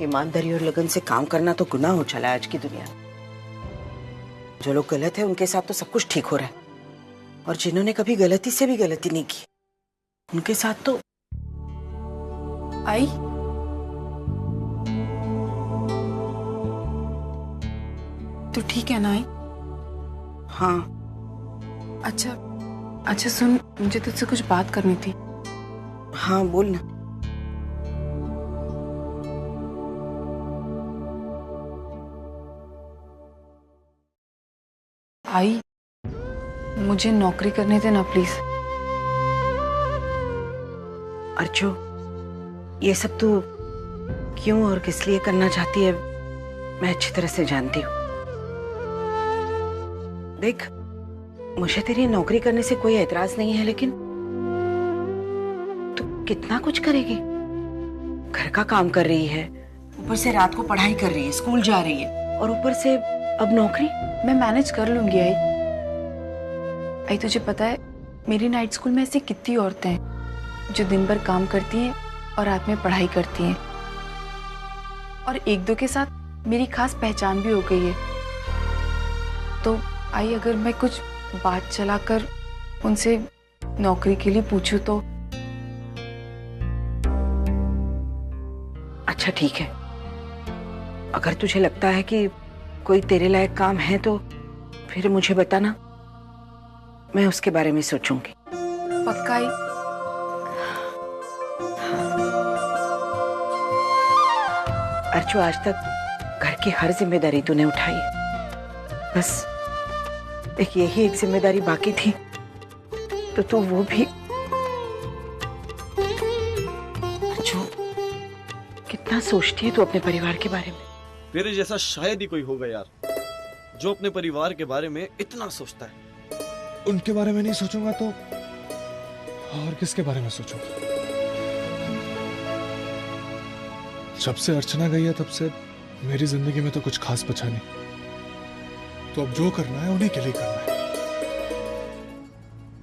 ईमानदारी और लगन से काम करना तो गुनाह हो चला है आज की दुनिया में। जो लोग गलत है उनके साथ तो सब कुछ ठीक हो रहा है, और जिन्होंने कभी गलती से भी गलती नहीं की उनके साथ तो। आई, तू ठीक है ना आई? हाँ। अच्छा अच्छा सुन, मुझे तुझसे कुछ बात करनी थी। हाँ बोल ना। आई, मुझे नौकरी करने देना प्लीज। अर्चो, ये सब तू क्यों और किस लिए करना चाहती है मैं अच्छी तरह से जानती हूँ। देख, मुझे तेरी नौकरी करने से कोई एतराज नहीं है, लेकिन तू कितना कुछ करेगी। घर का काम कर रही है, ऊपर से रात को पढ़ाई कर रही है, स्कूल जा रही है, और ऊपर से अब नौकरी। मैं मैनेज कर लूंगी आई। आई तुझे पता है मेरी नाइट स्कूल में ऐसी कितनी औरतें हैं जो दिन भर काम करती हैं और रात में पढ़ाई करती हैं, और एक दो के साथ मेरी खास पहचान भी हो गई है। तो आई, अगर मैं कुछ बात चलाकर उनसे नौकरी के लिए पूछूं तो? अच्छा ठीक है, अगर तुझे लगता है कि कोई तेरे लायक काम है तो फिर मुझे बताना, मैं उसके बारे में सोचूंगी। पक्का आई? अर्चो, आज तक घर की हर जिम्मेदारी तूने उठाई है, बस एक यही एक जिम्मेदारी बाकी थी तो तू वो भी। अर्चो, कितना सोचती है तू अपने परिवार के बारे में। तेरे जैसा शायद ही कोई होगा यार जो अपने परिवार के बारे में इतना सोचता है। उनके बारे में नहीं सोचूंगा तो और किसके बारे में सोचूंगा? जब से अर्चना गई है तब से मेरी जिंदगी में तो कुछ खास बचा नहीं। तो अब जो करना है उन्हीं के लिए करना है।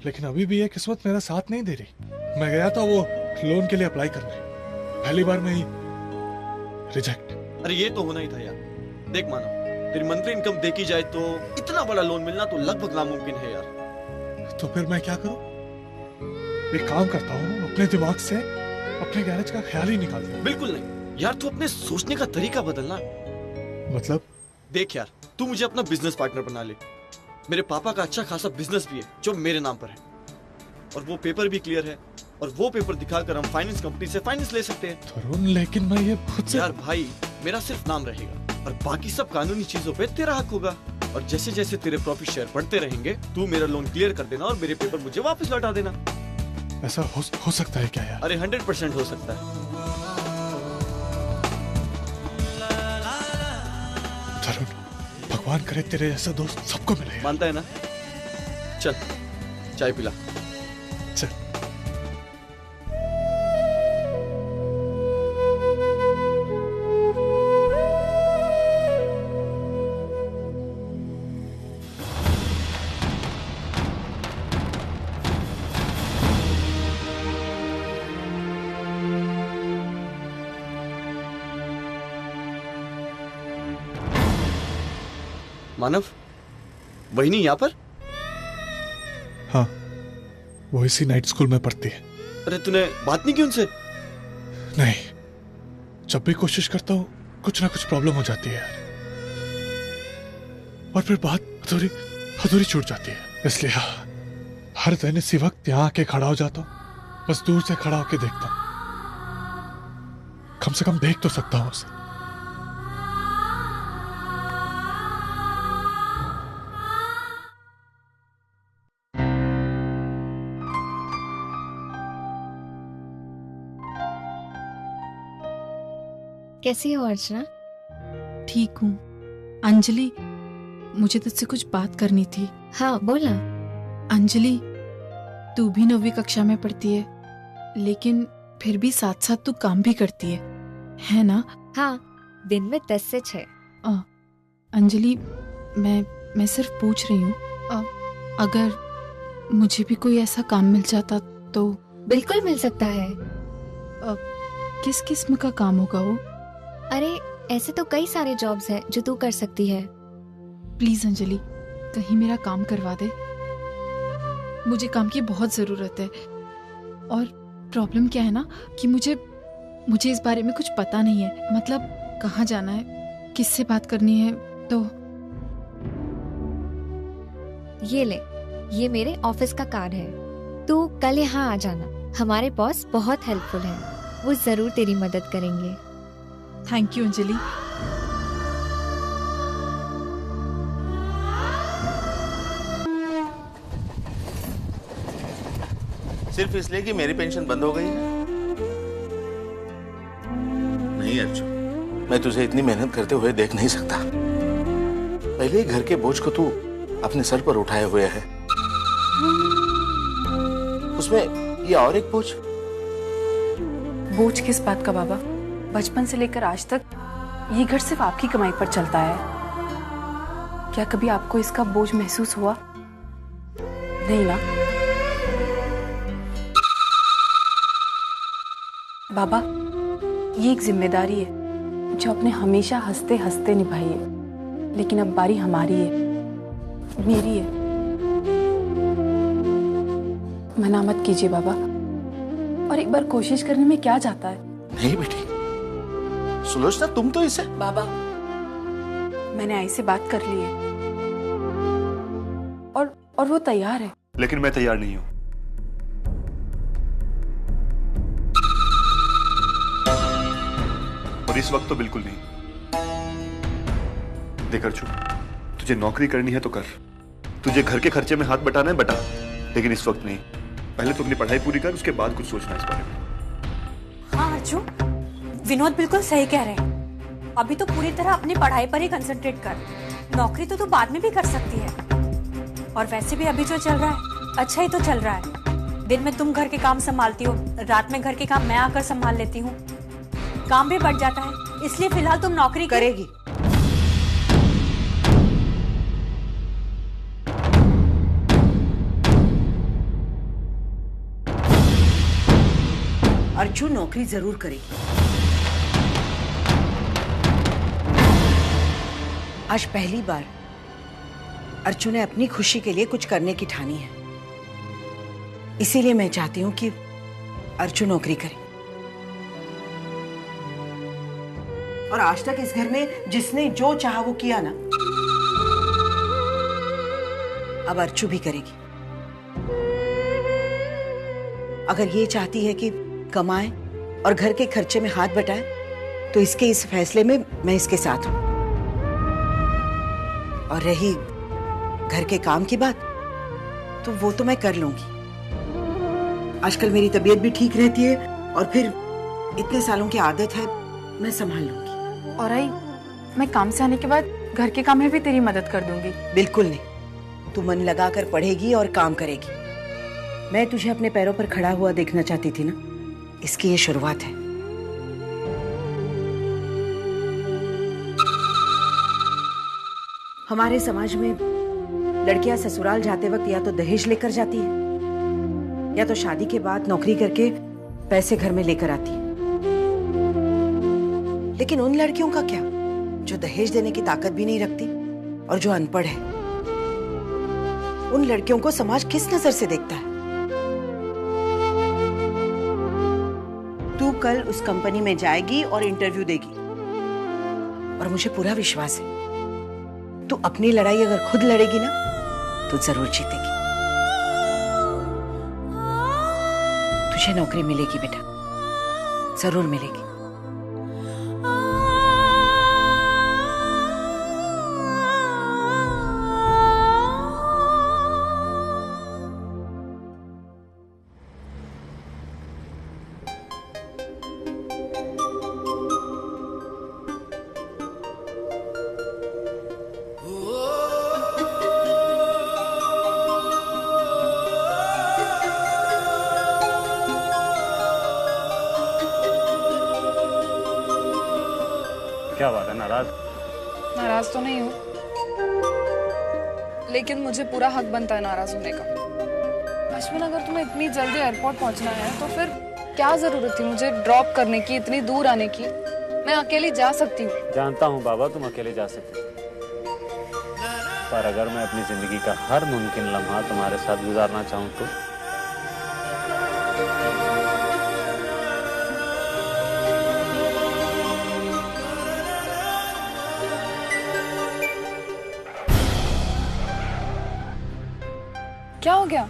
लेकिन अभी भी ये किस्मत मेरा साथ नहीं दे रही। मैं गया था वो लोन के लिए अप्लाई करने, पहली बार में ही रिजेक्ट। अरे ये तो होना ही था यार। देख मानो, तेरी मंथली इनकम देखी जाए तो इतना बड़ा लोन मिलना तो लगभग नामुमकिन है यार। तो फिर मैं क्या करूं? एक काम करता हूं, अपने दिमाग से अपने गैरेज का ख्याल ही निकाल दूं। बिल्कुल नहीं यार, तू अपने सोचने का तरीका बदलना। मतलब? देख यार, तू मुझे अपना बिजनेस पार्टनर बना ले। मेरे पापा का अच्छा खासा बिजनेस भी है जो मेरे नाम पर है, और वो पेपर भी क्लियर है, और वो पेपर दिखाकर हम फाइनेंस कंपनी से फाइनेंस ले सकते हैं। तरुण, लेकिन मैं ये खुद से। यार भाई, मेरा सिर्फ नाम रहेगा और बाकी सब कानूनी चीजों पे तेरा हक होगा। और जैसे जैसे तेरे प्रॉफिट शेयर बढ़ते रहेंगे, तू मेरा लोन क्लियर कर देना और मेरे पेपर मुझे वापस लौटा देना। ऐसा हो सकता है क्या यार? अरे 100% हो सकता है। तरुण, भगवान करे तेरे जैसा दोस्त सबको मिले। मानता है ना? चल चाय पिला। चल। मानव, वही नहीं यहाँ पर? हाँ, वो इसी नाइट स्कूल में पढ़ती है। अरे तूने बात नहीं की उनसे? नहीं, जब भी कोशिश करता हूँ कुछ ना कुछ प्रॉब्लम हो जाती है यार, और फिर बात अधूरी छूट जाती है। इसलिए हर दिन इसी वक्त यहाँ आके खड़ा हो जाता हूँ, बस दूर से खड़ा होके देखता हूँ। कम से कम देख तो सकता हूँ उसे। कैसी हो अर्चना? ठीक हूँ। अंजलि, मुझे तुझसे कुछ बात करनी थी। हाँ बोला। अंजलि, तू भी 9वीं कक्षा में पढ़ती है, लेकिन फिर भी साथ साथ तू काम भी करती है ना? हाँ, दिन में 10 से 6। अंजलि, मैं सिर्फ पूछ रही हूँ, अगर मुझे भी कोई ऐसा काम मिल जाता तो? बिल्कुल मिल सकता है। किस किस्म का काम होगा वो? अरे ऐसे तो कई सारे जॉब्स हैं जो तू कर सकती है। प्लीज अंजलि, कहीं मेरा काम करवा दे। मुझे काम की बहुत जरूरत है। और प्रॉब्लम क्या है ना कि मुझे इस बारे में कुछ पता नहीं है। मतलब कहाँ जाना है, किससे बात करनी है। तो ये ले, ये मेरे ऑफिस का कार्ड है। तू कल यहाँ आ जाना। हमारे बॉस बहुत हेल्पफुल हैं, वो जरूर तेरी मदद करेंगे। Thank you Anjali. सिर्फ इसलिए कि मेरी पेंशन बंद हो गई है? नहीं अर्जुन, मैं तुझे इतनी मेहनत करते हुए देख नहीं सकता। पहले ही घर के बोझ को तू अपने सर पर उठाए हुए है, उसमें ये और एक बोझ। बोझ किस बात का बाबा? बचपन से लेकर आज तक ये घर सिर्फ आपकी कमाई पर चलता है। क्या कभी आपको इसका बोझ महसूस हुआ? नहीं ना बाबा, ये एक जिम्मेदारी है जो आपने हमेशा हंसते हंसते निभाई है। लेकिन अब बारी हमारी है, मेरी है। मना मत कीजिए बाबा, और एक बार कोशिश करने में क्या जाता है। नहीं बेटी, सुलोचना तुम तो इसे। बाबा, मैंने आई से बात कर ली है और वो तैयार है। लेकिन मैं तैयार नहीं हूं। और इस वक्त तो बिल्कुल नहीं। देख अर्जुन, तुझे नौकरी करनी है तो कर, तुझे घर के खर्चे में हाथ बटाना है बटा, लेकिन इस वक्त नहीं। पहले तो अपनी पढ़ाई पूरी कर, उसके बाद कुछ सोचना इस बारे में। हाँ अर्जुन, विनोद बिल्कुल सही कह रहे हैं। अभी तो पूरी तरह अपनी पढ़ाई पर ही कंसंट्रेट कर। नौकरी तो तू बाद में भी कर सकती है। और वैसे भी अभी जो चल रहा है अच्छा ही तो चल रहा है। दिन में तुम घर के काम संभालती हो, रात में घर के काम मैं आकर संभाल लेती हूँ। काम भी बढ़ जाता है, इसलिए फिलहाल तुम नौकरी करेगी। अर्जुन नौकरी जरूर करेगी। आज पहली बार अर्जुन ने अपनी खुशी के लिए कुछ करने की ठानी है। इसीलिए मैं चाहती हूं कि अर्जुन नौकरी करे। और आज तक इस घर में जिसने जो चाहा वो किया ना, अब अर्चू भी करेगी। अगर ये चाहती है कि कमाए और घर के खर्चे में हाथ बटाए, तो इसके इस फैसले में मैं इसके साथ हूं। और रही घर के काम की बात, तो वो तो मैं कर लूंगी। आजकल मेरी तबीयत भी ठीक रहती है और फिर इतने सालों की आदत है, मैं संभाल लूंगी। और आई, मैं काम से आने के बाद घर के काम में भी तेरी मदद कर दूंगी। बिल्कुल नहीं, तू मन लगाकर पढ़ेगी और काम करेगी। मैं तुझे अपने पैरों पर खड़ा हुआ देखना चाहती थी ना, इसकी ये शुरुआत है। हमारे समाज में लड़कियां ससुराल जाते वक्त या तो दहेज लेकर जाती है, या तो शादी के बाद नौकरी करके पैसे घर में लेकर आती है। लेकिन उन लड़कियों का क्या जो दहेज देने की ताकत भी नहीं रखती और जो अनपढ़ है? उन लड़कियों को समाज किस नजर से देखता है? तू कल उस कंपनी में जाएगी और इंटरव्यू देगी, और मुझे पूरा विश्वास है तू अपनी लड़ाई अगर खुद लड़ेगी ना, तो जरूर जीतेगी। तुझे नौकरी मिलेगी बेटा, जरूर मिलेगी। क्या बात है, नाराज? नाराज तो नहीं हूँ, लेकिन मुझे पूरा हक बनता है नाराज होने का। अश्विन, अगर तुम्हें इतनी जल्दी एयरपोर्ट पहुंचना है तो फिर क्या जरूरत थी मुझे ड्रॉप करने की, इतनी दूर आने की? मैं अकेली जा सकती हूँ। जानता हूँ बाबा, तुम अकेले जा सकते हो, पर अगर मैं अपनी जिंदगी का हर मुमकिन लम्हा तुम्हारे साथ गुजारना चाहूँ तो? क्या हो गया?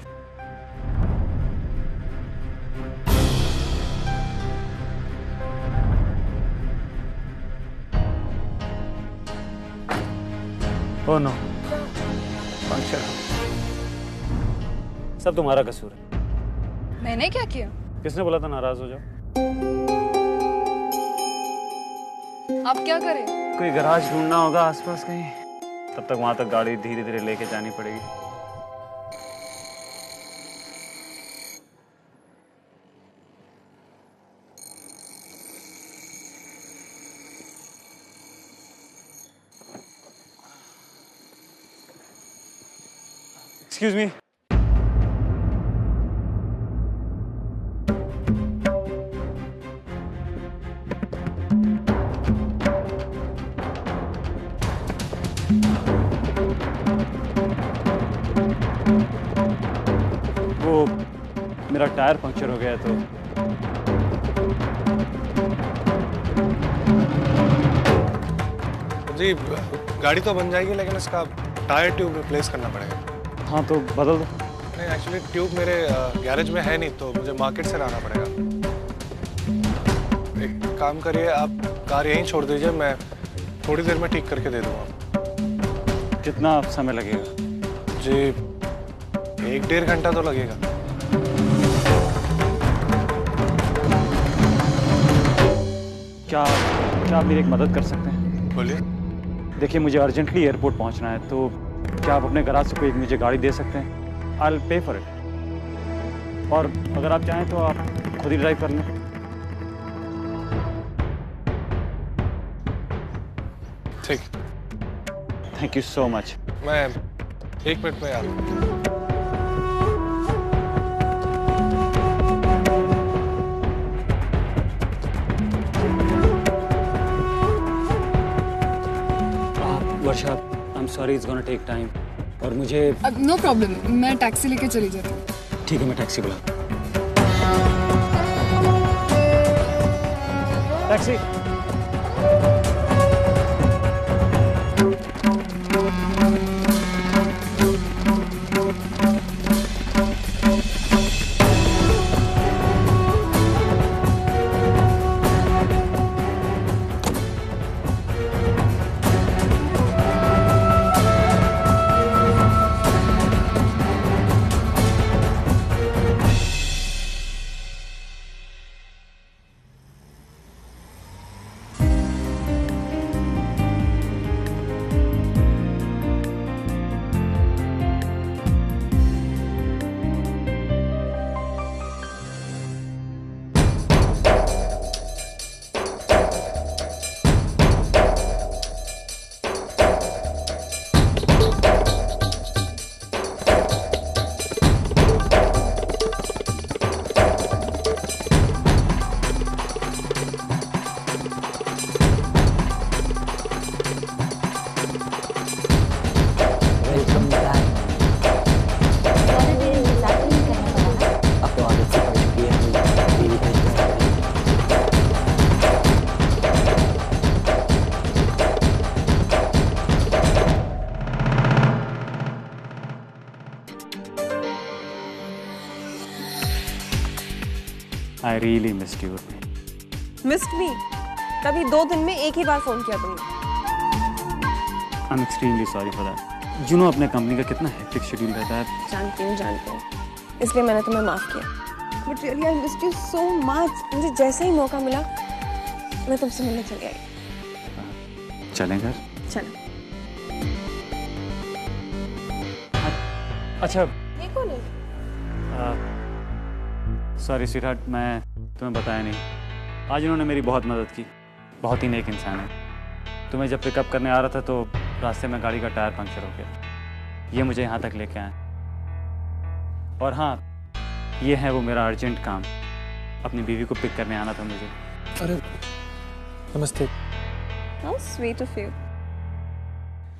ओह नो, सब तुम्हारा कसूर है। मैंने क्या किया? किसने बोला था नाराज हो जाओ? आप क्या करें? कोई गराज ढूंढना होगा आसपास कहीं, तब तक वहां तक गाड़ी धीरे धीरे लेके जानी पड़ेगी। Excuse me. वो मेरा टायर पंक्चर हो गया तो जी गाड़ी तो बन जाएगी, लेकिन इसका टायर ट्यूब रिप्लेस करना पड़ेगा। हाँ तो बदल दो। नहीं, एक्चुअली ट्यूब मेरे गैरेज में है नहीं, तो मुझे मार्केट से लाना पड़ेगा। एक काम करिए, आप कार यहीं छोड़ दीजिए, मैं थोड़ी देर में ठीक करके दे दूँगा। कितना समय लगेगा? जी 1-1.5 घंटा तो लगेगा। क्या आप मेरी एक मदद कर सकते हैं? बोलिए। देखिए, मुझे अर्जेंटली एयरपोर्ट पहुंचना है, तो क्या आप अपने गराज से कोई मुझे गाड़ी दे सकते हैं? I'll pay for it। और अगर आप चाहें तो आप खुद ही ड्राइव कर लें। ठीक। Thank you so much. मैं 1 मिनट में आता हूँ। वर्षा, I'm sorry, it's gonna take time। और मुझे नो प्रॉब्लम, मैं टैक्सी लेके चली जाती हूँ। ठीक है, मैं टैक्सी बुलाता हूँ। Taxi. I really missed you। Missed me? तभी 2 दिन में एक ही बार फोन किया तुमने। I'm extremely sorry for that। You know अपने कंपनी का कितना हेक्टिक शेड्यूल रहता है। जानती हूँ, इसलिए मैंने तुम्हें माफ किया। But really I missed you so much। मुझे जैसे ही मौका मिला मैं तुमसे मिलने चली आई। चलें घर? चलो। अच्छा। ये कौन है? सॉरी स्वीटहार्ट, मैं तुम्हें बताया नहीं। आज उन्होंने मेरी बहुत मदद की, बहुत ही नेक इंसान है। तुम्हें जब पिकअप करने आ रहा था तो रास्ते में गाड़ी का टायर पंक्चर हो गया, ये मुझे यहाँ तक लेके आए। और हाँ, ये है वो मेरा अर्जेंट काम, अपनी बीवी को पिक करने आना था मुझे। अरे नमस्ते। How sweet of you.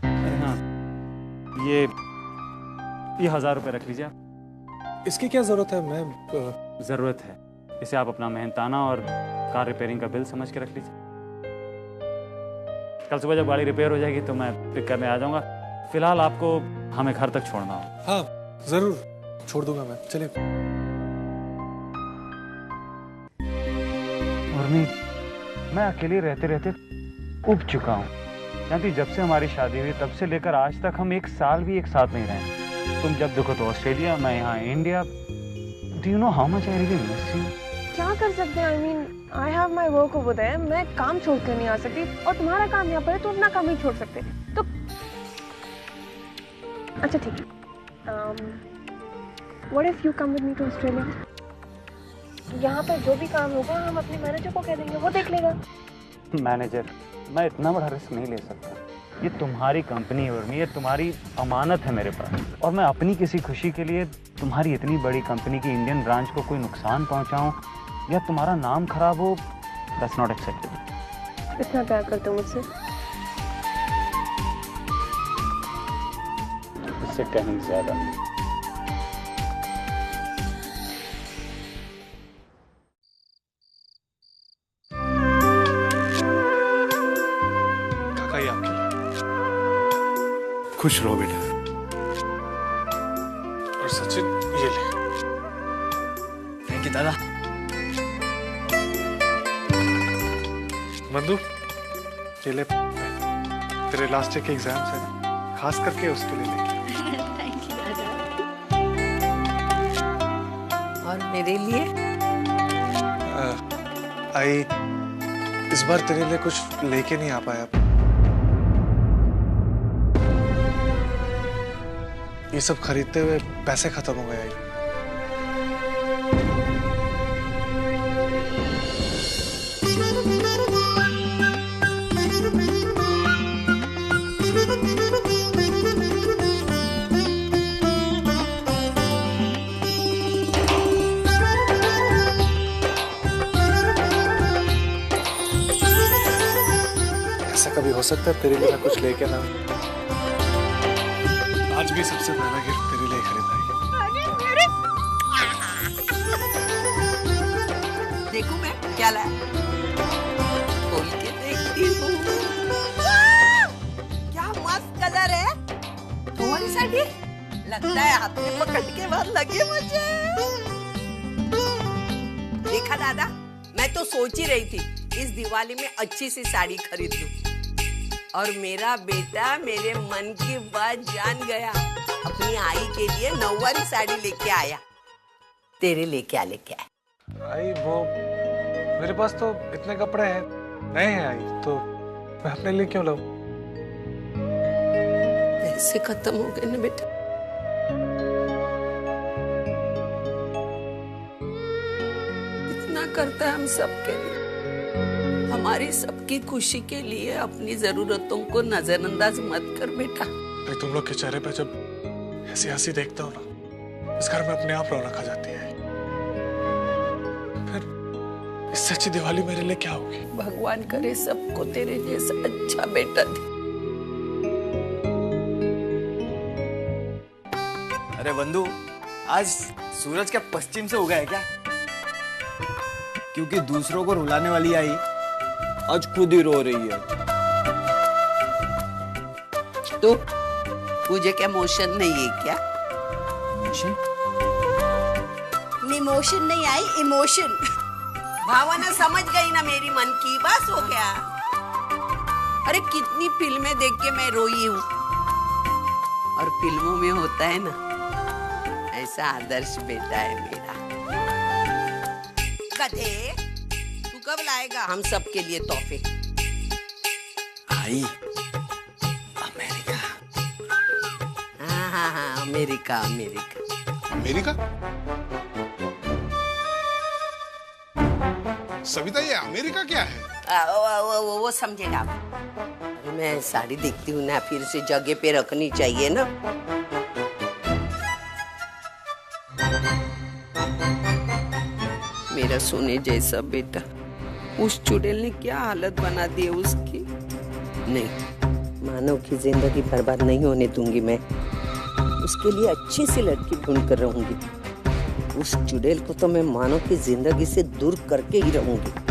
अरे हाँ, ये 1000 रुपये रख लीजिए आप। इसकी क्या जरूरत है? मैं ज़रूरत है, इसे आप अपना मेहनताना और कार रिपेयरिंग का बिल समझ के रख लीजिए। कल सुबह जब गाड़ी रिपेयर हो जाएगी तो मैं पिक करने आ जाऊंगा। फिलहाल आपको हमें घर तक छोड़ना हो। हाँ जरूर, छोड़ दूंगा मैं। चलिए। उर्मी, मैं अकेले रहते रहते उब चुका हूँ। जानती, जब से हमारी शादी हुई तब से लेकर आज तक हम एक साल भी एक साथ नहीं रहे। तुम जब देखो तो ऑस्ट्रेलिया, मैं यहाँ India. Do you know how much I really miss you? क्या कर सकते हैं? I mean, I have my work over there. मैं काम छोड़ कर नहीं आ सकती और तुम्हारा काम यहाँ पर है तो अपना काम ही छोड़ सकते। तो अच्छा ठीक है। What if you come with me to Australia? यहाँ पर जो भी काम होगा हम अपने मैनेजर को कह देंगे, वो देख लेगा। मैनेजर? मैं इतना बड़ा रिस्क नहीं ले सकता। ये तुम्हारी कंपनी है उर्मी, ये तुम्हारी अमानत है मेरे पास, और मैं अपनी किसी खुशी के लिए तुम्हारी इतनी बड़ी कंपनी की इंडियन ब्रांच को कोई नुकसान पहुंचाऊं या तुम्हारा नाम खराब हो, दैट्स नॉट एक्सेप्टेबल। इतना प्यार करते हो मुझसे? इससे कहीं ज्यादा। खुश रहो बेटा। और सचिन ये ले। थैंक यू दादा। मंदू ये ले, तेरे लास्ट ईयर के एग्जाम्स हैं, खास करके उसके लिए लेके। थैंक यू दादा। और मेरे लिए? आई इस बार तेरे लिए कुछ लेके नहीं आ पाया। ये सब खरीदते हुए पैसे खत्म हो गए। ऐसा कभी हो सकता है तेरे लिए मैं कुछ लेके ना? आज भी सबसे पहला गिफ्ट तेरे लिए खरीदा है। देखूं मैं क्या लाया? खोल के देखती हूँ। क्या मस्त कलर है। तुम्हारी साड़ी लगता है आपने पकड़ के बाद लगे मुझे। देखा दादा, मैं तो सोच ही रही थी इस दिवाली में अच्छी सी साड़ी खरीद लूं, और मेरा बेटा मेरे मन की बात जान गया। अपनी आई के लिए 9वारी साड़ी लेके आया। तेरे लिए क्या लेके आया? आई वो मेरे पास तो इतने कपड़े हैं, नए हैं आई, तो मैं अपने लिए क्यों लाऊं? पैसे खत्म हो गए ना बेटा। इतना करता है हम सबके लिए, हमारी सबकी खुशी के लिए अपनी जरूरतों को नजरअंदाज मत कर बेटा। मैं तुम लोग के चेहरे पे जब ऐसी हंसी देखता हूँ ना, इस घर में अपने आप रौनक आ जाती है। फिर इससे अच्छी दिवाली मेरे लिए क्या होगी? भगवान करे सबको तेरे जैसा अच्छा बेटा दे। अरे बंधु, आज सूरज क्या पश्चिम से उगा है क्या? क्योंकि दूसरों को रुलाने वाली आई आज खुद ही रो रही है। तो तुझे क्या मोशन नहीं है क्या? इमोशन नहीं आई, इमोशन। भावना समझ गई ना मेरी मन की, बस हो गया। अरे कितनी फिल्में देख के मैं रोई हूँ, और फिल्मों में होता है ना ऐसा आदर्श बेटा है मेरा। गधे, तू कब लाएगा हम सब के लिए तोहफे? आई अमेरिका। हाँ, अमेरिका अमेरिका अमेरिका। सविता, ये अमेरिका क्या है? वो समझेगा आप। मैं साड़ी देखती हूँ ना, फिर से जगह पे रखनी चाहिए ना। मेरा सोने जैसा बेटा उस चुड़ैल ने क्या हालत बना दी है उसकी। नहीं, मानव की जिंदगी बर्बाद नहीं होने दूंगी मैं। उसके लिए अच्छी सी लड़की ढूंढ कर रहूंगी। उस चुड़ैल को तो मैं मानव की जिंदगी से दूर करके ही रहूंगी।